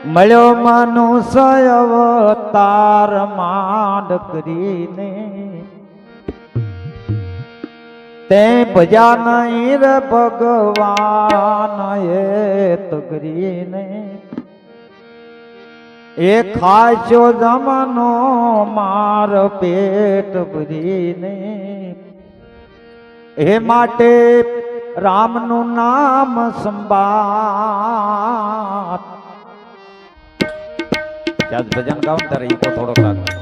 મળ્યો મનુષ્ય અવતાર માંડ કરીને તે ભજા નહીં રે ભગવાન એ તગરીને એ ખાશો જમાનો માર પેટ ભરીને એ માટે રામનું નામ સંભાળ ત્યાં ભજન ગાવ ત્યારે ઈકો થોડોક રાખ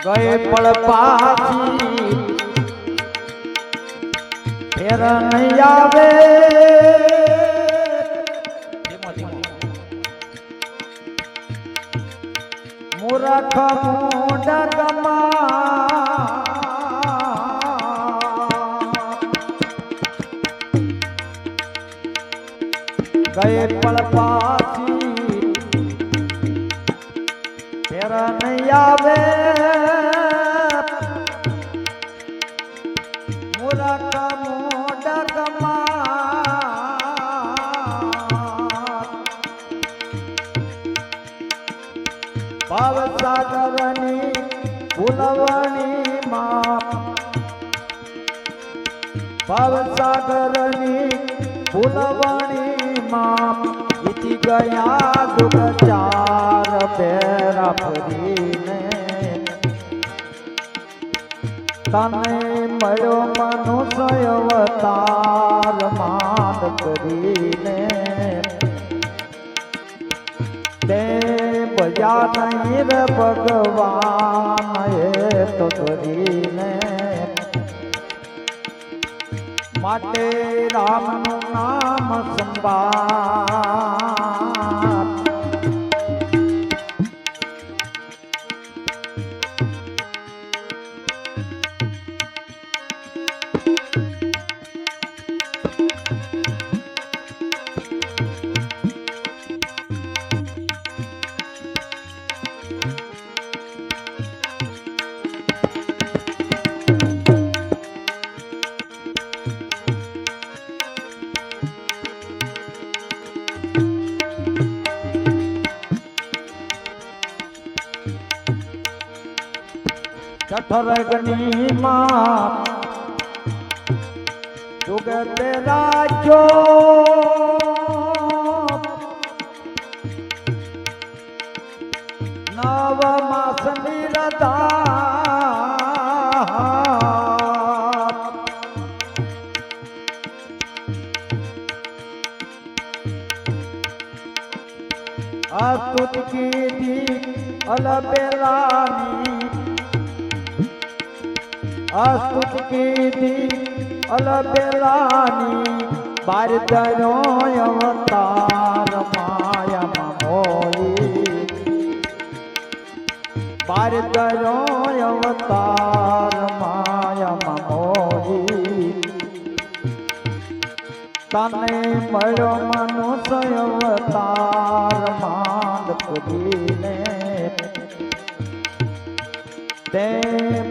ગયે પળ પાછી ફેર નહીં આવે મૂરખ મૂંડકમાં ગયે પળ પાછી ફેર નહીં આવે ભાવસાગરની ભૂલવણી માં ભાવસાગરની ભૂલવણી માં વીતી ગયા દુઃખ ચાર પેરા ફરીને તને મળ્યો મનુષ્ય અવતાર માંડ કરીને તે ભજા નહીં રે ભગવાન એ તો કરીને માટે રામનું નામ સંભાળ જઠરગ્નિ માં જુગતે રાજો નવ માસ નિરધાર અસ્તુત કીધી અલબેલાની અસ્તુત કીધી અલબેલાની બાર દરો અવતાર માયામાં મોઈ બાર દરો અવતાર માયામાં મોઈ તને મળ્યો મનુષ્ય અવતાર માંડ કરીને તે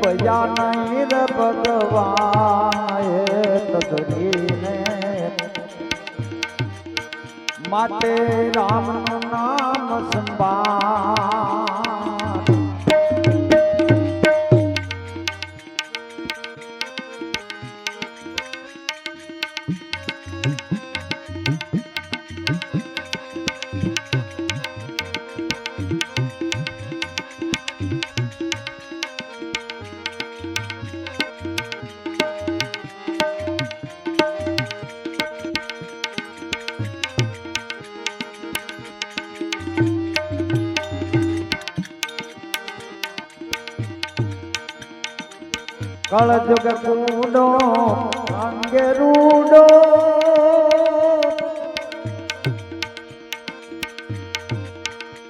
ભજા નહીં રે ભગવાન એ તગરીને માટે રામનું નામ સંભાળ કળજુગ કૂડો અંગે રૂડો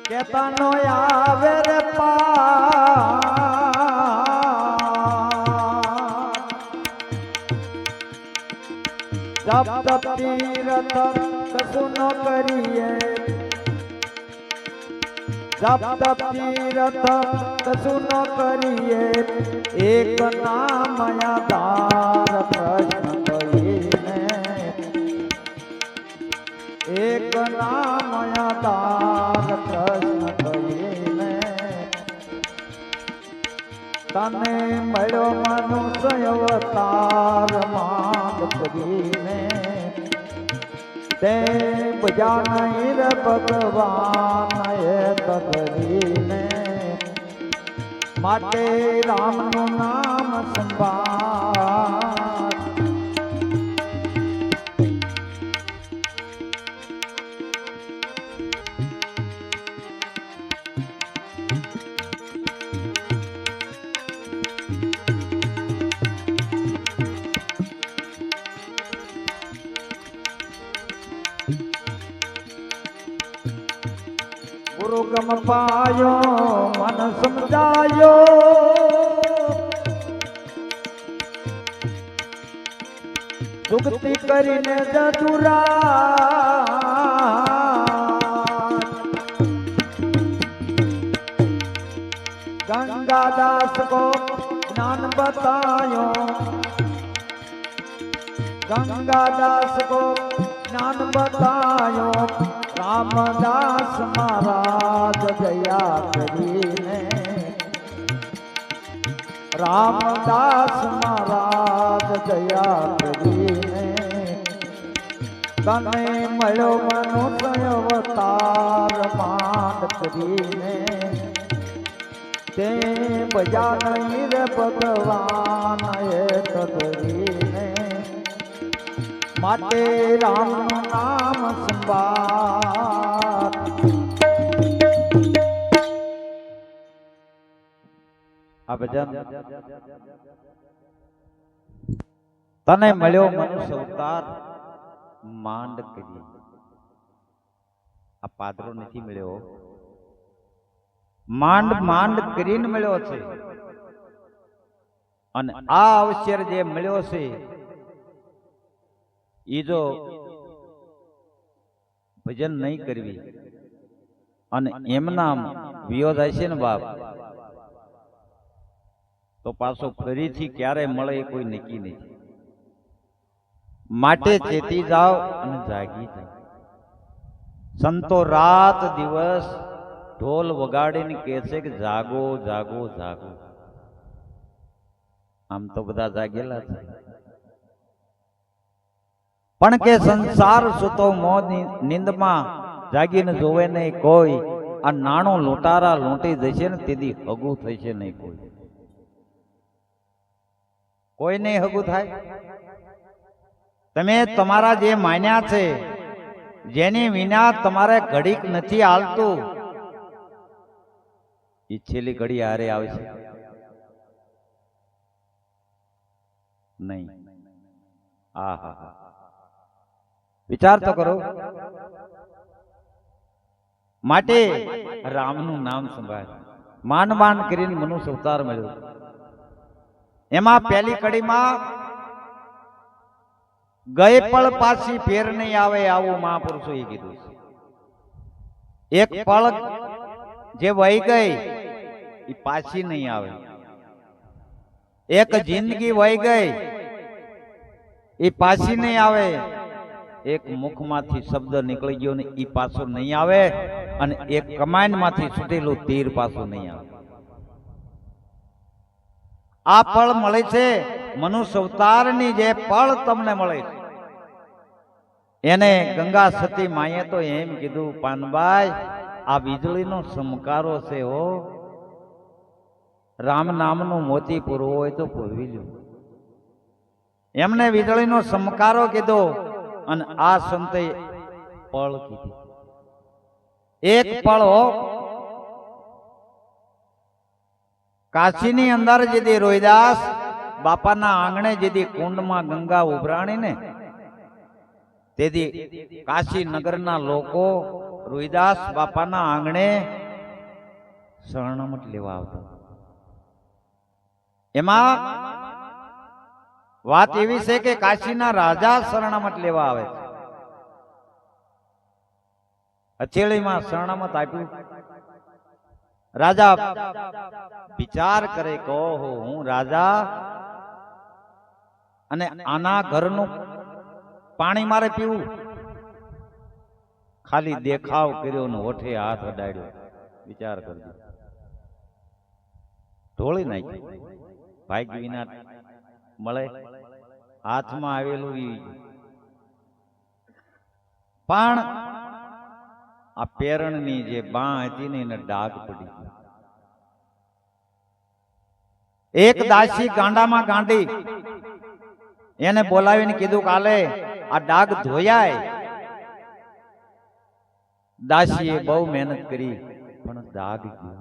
કેતાનો આવે રે પા જપ તપ તીરથ કશું ન કરીએ જપ તપ તીરથ કશું ન કરીએ એક નામ આધાર કૃષ્ણ કહીને એક નામ આધાર કૃષ્ણ કહીને તને મળ્યો મનુષ્ય અવતાર માંગ કરીને તે બજા નહીં રે ભગવાન એ તરીને માટે રામનું નામ સંભાળ ગુરુ ગમ પાયો મન સમજાયો જુગતી કરીને જદુરા ગંગાદાસ કો જ્ઞાન બતાયો ગંગાદાસ કો જ્ઞાન બતાયો રામદાસ મહારાજ દયા કરીને રામદાસ મહારાજ દયા કરીને તને મળ્યો મનુષ્ય અવતાર માંડ કરીને તે બજા નહીં રે ભગવાન એ તરીને માટે રામનું નામ સંભાળ આ ભજન તને મળ્યો મનુષ્ય અવતાર માંડ કરી આ પાદરો નથી મળ્યો માંડ માંડ કરીને મળ્યો છે અને આ અવસર જે મળ્યો છે એ જો ભજન નહીં કરવી અને એમના વિયોજ હશે ને બાપ તો પાછો ફરીથી ક્યારે મળે એ કોઈ નક્કી નહીં માટે ચેતી જાઓ અને જાગી જાઓ સંતો રાત દિવસ ઢોલ વગાડીને કહે છે કે જાગો જાગો જાગો આમ તો બધા જાગેલા છે પણ કે સંસાર સુતો મોહ નિંદમાં જાગીને જોવે નહીં કોઈ આ નાણું લૂંટારા લૂંટી જશે ને તેથી હગું થશે નહીં કોઈ નહીં હગું થાય તમે તમારા જે માન્યા છે જેની વિના તમારે ઘડીક નથી હાલતું એ છેલ્લી ઘડી હારે આવશે નહીં આ હા હા વિચાર તો કરો માટે રામનું નામ સંભાળ માન માન કરીને મનુષ્ય અવતાર મળ્યો એમાં પહેલી કડીમાં ગયે પળ પાછી ફેર નહીં આવે આવું મહાપુરુષોએ કીધું છે એક પળ જે વહી ગઈ એ પાછી નહીં આવે એક જિંદગી વહી ગઈ એ પાછી નહીં આવે એક મુખમાંથી શબ્દ નીકળી ગયો ને એ પાછો નહીં આવે અને એક કમાનમાંથી છૂટેલું તીર પાછું નહીં આવે આ પળ મળે છે મનુષ્ય અવતારની જે પળ તમને મળે છે એને ગંગા સતી માએ તો એમ કીધું પાનભાઈ આ વીજળીનો સમકારો છે હો રામ નામનું મોતી પૂરવું હોય તો પૂરવી લ્યો એમને વીજળીનો સમકારો કીધો અને આ સંતે પળ કીધી એક પળ હો કાશીની અંદર જેથી રોહિદાસ બાપાના આંગણે જેથી કુંડમાં ગંગા ઉભરાણી ને તેથી કાશી નગરના લોકો રોહિદાસ બાપાના આંગણે શરણામત લેવા આવતા એમાં વાત એવી છે કે કાશીના રાજા શરણામત લેવા આવે છે. હથેળીમાં શરણામત આપ્યું. રાજા વિચાર કરે કે ઓહો, હું રાજા અને આના ઘરનું પાણી મારે પીવું. ખાલી દેખાવ કર્યો ને ઓઠે હાથ અડાડ્યો. વિચાર કરજો, ઢોળી નાખ્યું. ભાગ્ય વિના મળે, હાથમાં આવેલું પણ આ પેરણની જે બાં હતી ને એને ડાઘ પડી ગયો. એક દાસી ગાંડામાં ગાંડી એને બોલાવીને કીધું કાલે આ ડાઘ ધોયાય. દાસીએ બહુ મહેનત કરી પણ ડાઘ ગયો.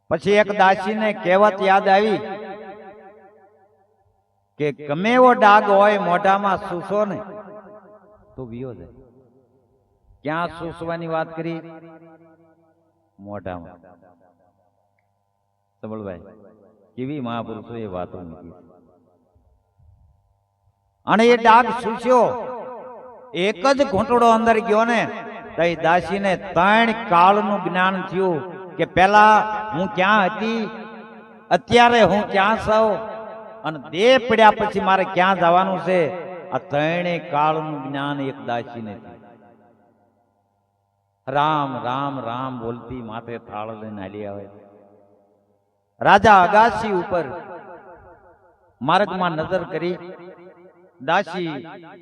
પછી એક દાસીને કહેવત યાદ આવી કે ગમે એવો ડાઘ હોય મોઢામાં સૂસો ને તો વિયો જાય. ક્યાં સૂસવાની વાત કરી? મોઢામાં. સબળભાઈ, કેવી મહાપુરુષો એ વાતો મૂકી. અને એ ડાઘ સૂસ્યો, એક જ ઘૂંટડો અંદર ગયો ને તો એ દાસીને 3 કાળનું જ્ઞાન થયું કે પેલા હું ક્યાં હતી, અત્યારે હું ક્યાં છું, અને દેહ પડ્યા પછી મારે ક્યાં જવાનું છે. આ 3 કાળનું જ્ઞાન એક દાસીને થયું. રામ રામ રામ બોલતી માથે થાળ લઈને હાલી આવે. રાજા અગાસી ઉપર માર્ગમાં નજર કરી, દાસી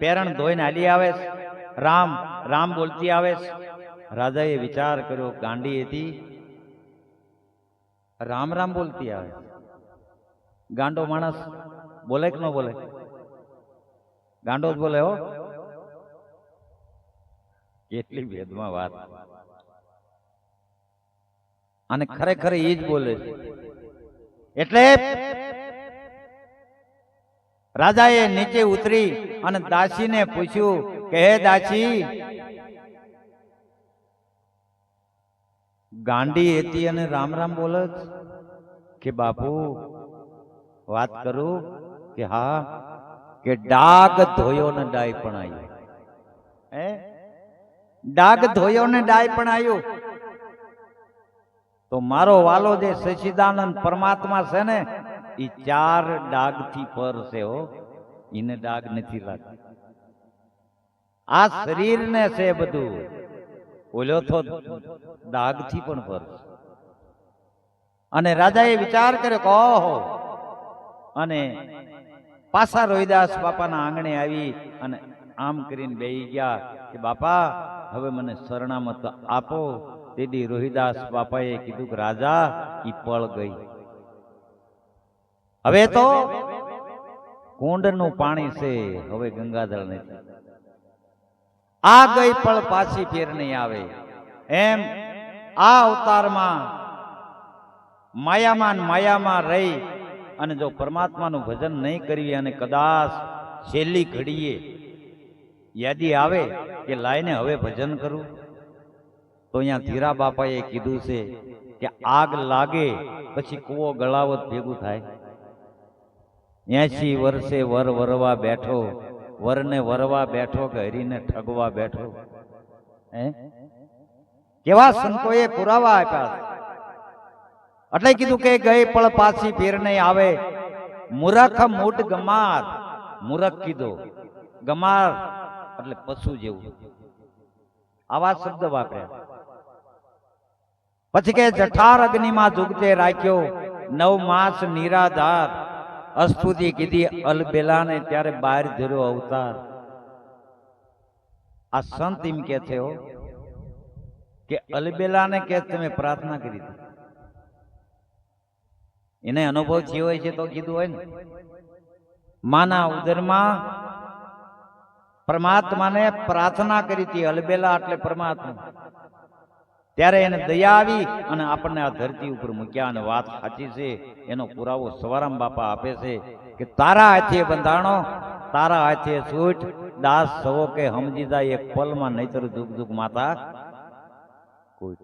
પેરણ ધોઈને હાલી આવે, રામ રામ બોલતી આવે. રાજાએ વિચાર કર્યો, ગાંડી હતી, રામ રામ બોલતી આવે. ગાંડો માણસ બોલે કે ન બોલે? ગાંડો જ બોલે. હો, કેટલી ભેદમાં વાત. અને ખરેખર એ જ બોલે છે. એટલે રાજાએ નીચે ઉતરી અને દાસીને પૂછ્યું કે હે દાસી, ગાંડી હતી અને રામ રામ બોલે કે બાપુ વાત કરું? કે હા. કે ડાઘ ધોયો ને ડાય પણ આવ્યો. ડાઘ ધોયો ને ડાય પણ આવ્યો. તો મારો વાલો જે સચ્ચિદાનંદ પરમાત્મા છે ને, એ 4 ડાઘ થી પર છે. હો, એને ડાઘ નથી લાગતી. આ શરીર ને છે બધું, ઓલો તો ડાઘ થી પણ પર છે. અને રાજાએ વિચાર કર્યો કે ઓહો, અને પાછા રોહિદાસ બાપાના આંગણે આવી અને આમ કરીને બેહી ગયા કે બાપા હવે મને શરણામત આપો. તેથી રોહિદાસ બાપાએ કીધું કે રાજા, ઈ પળ ગઈ. હવે તો કુંડનું પાણી છે, હવે ગંગાજળ નથી. આ ગઈ પળ પાછી ફેર નહીં આવે. એમ આ અવતારમાં માયામાં રહી અને જો પરમાત્માનું ભજન નહીં કરવી અને કદાચ છેલ્લી ઘડીએ યાદી આવે કે લાઈને હવે ભજન કરું, તો અહીંયા ધીરા બાપાએ કીધું છે કે આગ લાગે પછી કૂવો ગળાવત ભેગું થાય. 80 વર્ષે વર વરવા બેઠો, વરને વરવા બેઠો કે હરીને ઠગવા બેઠો. કેવા સંતોએ પુરાવા આપ્યા. એટલે કીધું કે ગઈ પળ પાછી ફેર નહીં આવે. મૂરખ મૂઢ ગમાર. મૂરખ કીધો, ગમાર એટલે પશુ જેવું. આવા શબ્દ વાપર્યા. પછી કે જઠાર અગ્નિમાં જુગતે રાખ્યો, 9 માસ નિરાધાર. અસ્તુતિ કીધી અલબેલાને, ત્યારે બહાર ધર્યો અવતાર. આ સંત એમ કે છે કે અલબેલાને કે તમે પ્રાર્થના કરી હતી, એને અનુભવ થયો હોય છે તો કીધું હોય ને. માના ઉદરમાં પરમાત્માને પ્રાર્થના કરી હતી. અલબેલા એટલે પરમાત્મા. ત્યારે એને દયા આવી અને આપણને આ ધરતી ઉપર મૂક્યા. અને વાત સાચી છે, એનો પુરાવો સવારામ બાપા આપે છે કે તારા હાથે બંધાણો, તારા હાથે છૂટ. દાસ સવો કે સમજી જાય એક પલમાં, નહીતર જુગ જુગ માતા કોઈ.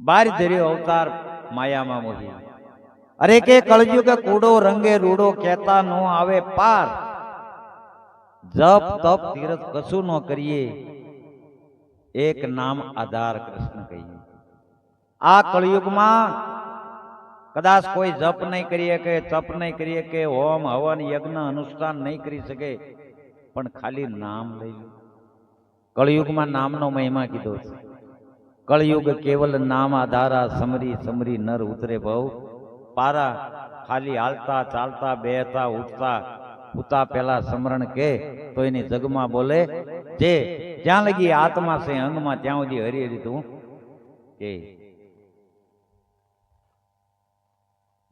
બાર ધર્યો અવતાર માયામાં મોહી. અરે કે કળજુગ કૂડો રંગે રૂડો કહેતા નો આવે પાર. જપ તપ તીરથ કશું ન કરીએ, એક નામ આધાર કૃષ્ણ કહીએ. આ કળયુગમાં કદાચ કોઈ જપ નહીં કરીએ કે તપ નહીં કરીએ કે હોમ હવન યજ્ઞ અનુષ્ઠાન નહીં કરી શકે, પણ ખાલી નામ લઈ લો. કળયુગમાં નામનો મહિમા કીધો છે. કળયુગ કેવલ નામ આધારા, સમરી સમરી નર ઉતરે ભવ પારા. ખાલી હાલતા ચાલતા બેહતા ઉઠતા ઉતા પેલા સ્મરણ કે તો એની જગમાં બોલે જે જ્યાં લગી આત્મા છે અંગમાં ત્યાં સુધી હરી હરી તું કે.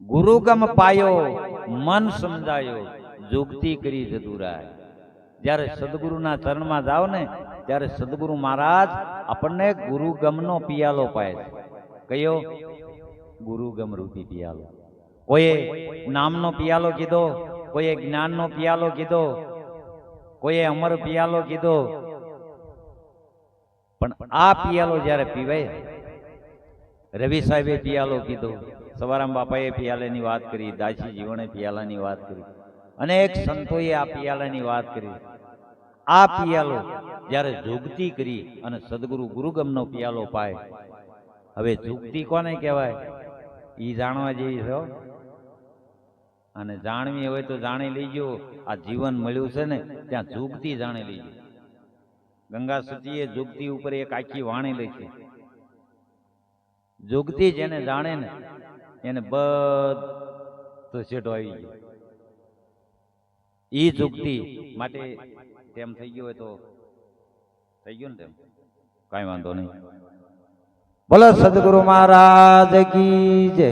ગુરુગમ પાયો મન સમજાયો, જુગતી કરી જદુરાય. જ્યારે સદગુરુના ચરણમાં જાવ ને ત્યારે સદગુરુ મહારાજ આપણને ગુરુગમનો પિયાલો પાય છે. કયો? ગુરુગમ રૂપી પિયાલો. કોઈએ નામનો પિયાલો કીધો, કોઈએ જ્ઞાનનો પિયાલો કીધો, કોઈએ અમર પિયાલો કીધો, પણ આ પિયાલો જ્યારે પીવાય, રવિ સાહેબે પિયાલો કીધો, સવારામ બાપાએ પિયાલાની વાત કરી, દાસી જીવણે પિયાલાની વાત કરી, અનેક સંતોએ આ પિયાલાની વાત કરી. આ પિયાલો જ્યારે જુગતી કરી અને સદગુરુ ગુરુગમનો પિયાલો પાય, હવે જુગતી કોને કહેવાય ઈ જાણવા જેવી છે. અને જાણવી હોય તો જાણી લેજો. આ જીવન મળ્યું છે ને ત્યાં જુગતી જાણી લેજો. ગંગા સતીએ જુગતી ઉપર એક આખી વાણી લખી. જુગતી જેને જાણે ને એને બધું છેટો આવી ગયો. ઈ જુગતી માટે તેમ થઈ ગયો હોય તો થઈ ગયું ને તેમ, કાંઈ વાંધો નહીં. બોલો સદગુરુ મહારાજ કી જય.